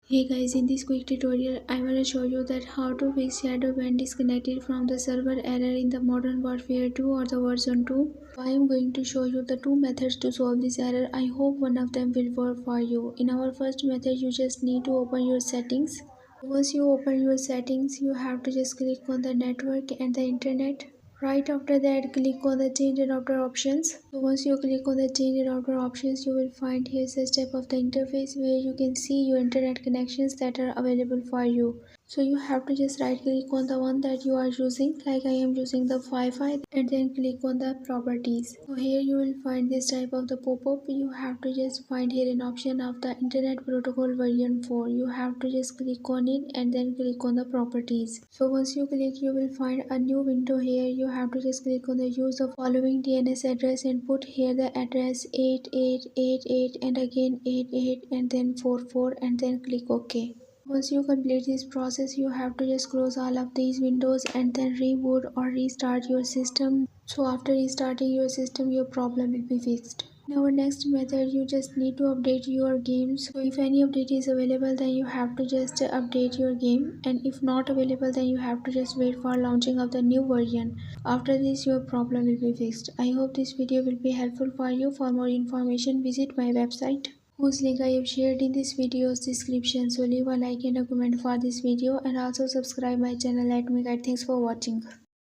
Hey guys, in this quick tutorial, I will show you that how to fix Shadowban disconnected from the server error in the Modern Warfare 2 or the Warzone 2. I am going to show you the two methods to solve this error. I hope one of them will work for you. In our first method, you just need to open your settings. Once you open your settings, you have to just click on the network and the internet. Right after that, click on the change router options. So once you click on the change router options, you will find here such type of the interface where you can see your internet connections that are available for you. So you have to just right click on the one that you are using, like I am using the Wi-Fi, and then click on the properties. So here you will find this type of the pop-up. You have to just find here an option of the internet protocol version 4. You have to just click on it and then click on the properties. So once you click, you will find a new window here. You have to just click on the use the following DNS address and put here the address 8888 and again 88 and then 44 and then click OK. Once you complete this process, you have to just close all of these windows and then reboot or restart your system. So after restarting your system, your problem will be fixed. In our next method, you just need to update your games. So if any update is available, then you have to just update your game, and if not available, then you have to just wait for launching of the new version. After this, your problem will be fixed. I hope this video will be helpful for you. For more information, visit my website, whose link I have shared in this video's description. So leave a like and a comment for this video, and also subscribe my channel. Let me guide. Thanks for watching.